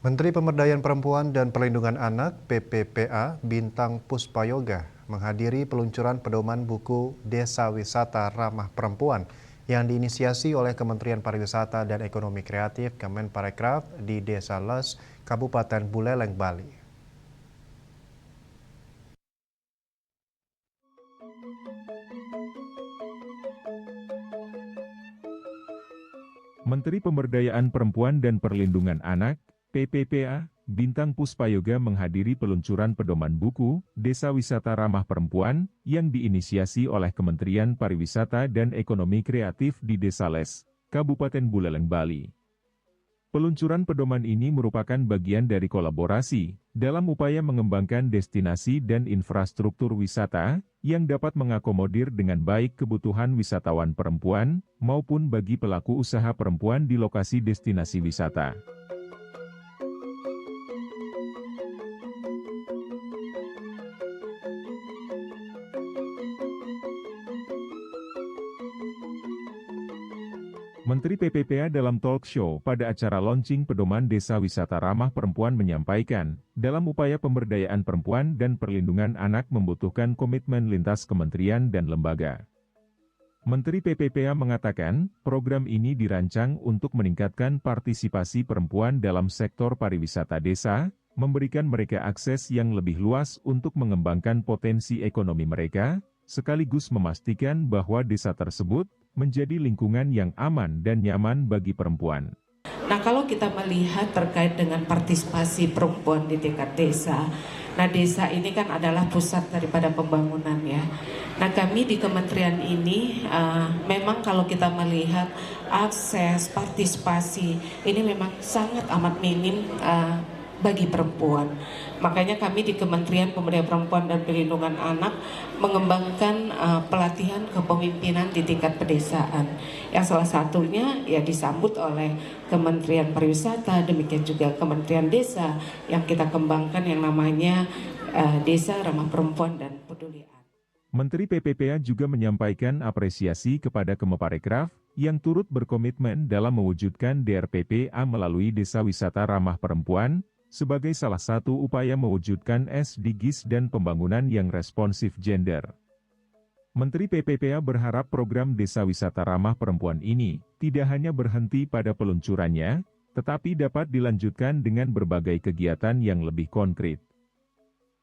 Menteri Pemberdayaan Perempuan dan Perlindungan Anak (PPPA) Bintang Puspayoga menghadiri peluncuran pedoman buku Desa Wisata Ramah Perempuan yang diinisiasi oleh Kementerian Pariwisata dan Ekonomi Kreatif Kemenparekraf di Desa Les, Kabupaten Buleleng, Bali. Menteri Pemberdayaan Perempuan dan Perlindungan Anak, PPPA, Bintang Puspayoga menghadiri peluncuran pedoman buku Desa Wisata Ramah Perempuan yang diinisiasi oleh Kementerian Pariwisata dan Ekonomi Kreatif di Desa Les, Kabupaten Buleleng, Bali. Peluncuran pedoman ini merupakan bagian dari kolaborasi dalam upaya mengembangkan destinasi dan infrastruktur wisata yang dapat mengakomodir dengan baik kebutuhan wisatawan perempuan maupun bagi pelaku usaha perempuan di lokasi destinasi wisata. Menteri PPPA dalam talk show pada acara launching pedoman Desa Wisata Ramah Perempuan menyampaikan, dalam upaya pemberdayaan perempuan dan perlindungan anak membutuhkan komitmen lintas kementerian dan lembaga. Menteri PPPA mengatakan, program ini dirancang untuk meningkatkan partisipasi perempuan dalam sektor pariwisata desa, memberikan mereka akses yang lebih luas untuk mengembangkan potensi ekonomi mereka, sekaligus memastikan bahwa desa tersebut menjadi lingkungan yang aman dan nyaman bagi perempuan. Nah, kalau kita melihat terkait dengan partisipasi perempuan di tingkat desa, nah desa ini kan adalah pusat daripada pembangunan ya. Nah, kami di kementerian ini memang kalau kita melihat akses partisipasi ini memang sangat amat minim bagi perempuan. Makanya kami di Kementerian Pemberdayaan Perempuan dan Perlindungan Anak mengembangkan pelatihan kepemimpinan di tingkat pedesaan. Yang salah satunya ya disambut oleh Kementerian Pariwisata, demikian juga Kementerian Desa yang kita kembangkan yang namanya Desa Ramah Perempuan dan Peduli Anak. Menteri PPPA juga menyampaikan apresiasi kepada Kemenparekraf yang turut berkomitmen dalam mewujudkan DRPPA melalui Desa Wisata Ramah Perempuan, sebagai salah satu upaya mewujudkan SDGs dan pembangunan yang responsif gender. Menteri PPPA berharap program Desa Wisata Ramah Perempuan ini tidak hanya berhenti pada peluncurannya, tetapi dapat dilanjutkan dengan berbagai kegiatan yang lebih konkret.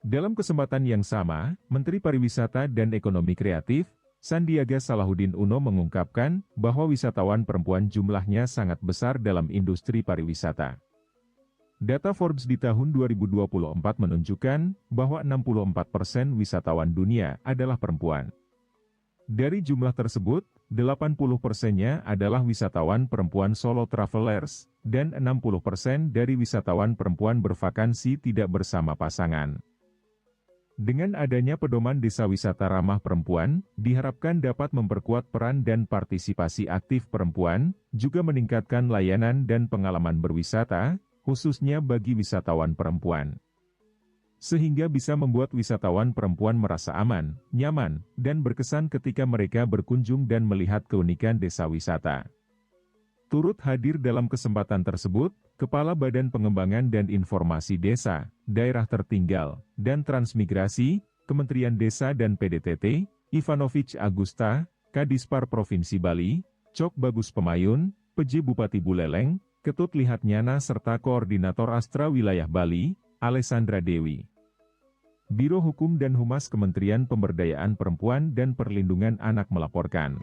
Dalam kesempatan yang sama, Menteri Pariwisata dan Ekonomi Kreatif, Sandiaga Salahuddin Uno mengungkapkan bahwa wisatawan perempuan jumlahnya sangat besar dalam industri pariwisata. Data Forbes di tahun 2024 menunjukkan bahwa 64% wisatawan dunia adalah perempuan. Dari jumlah tersebut, 80%-nya adalah wisatawan perempuan solo travelers, dan 60% dari wisatawan perempuan bervakansi tidak bersama pasangan. Dengan adanya pedoman Desa Wisata Ramah Perempuan, diharapkan dapat memperkuat peran dan partisipasi aktif perempuan, juga meningkatkan layanan dan pengalaman berwisata, khususnya bagi wisatawan perempuan. Sehingga bisa membuat wisatawan perempuan merasa aman, nyaman, dan berkesan ketika mereka berkunjung dan melihat keunikan desa wisata. Turut hadir dalam kesempatan tersebut, Kepala Badan Pengembangan dan Informasi Desa, Daerah Tertinggal, dan Transmigrasi, Kementerian Desa dan PDTT, Ivanovic Agusta, Kadispar Provinsi Bali, Cok Bagus Pemayun, PJ Bupati Buleleng, Ketut Lihatnyana serta Koordinator Astra Wilayah Bali, Alessandra Dewi. Biro Hukum dan Humas Kementerian Pemberdayaan Perempuan dan Perlindungan Anak melaporkan.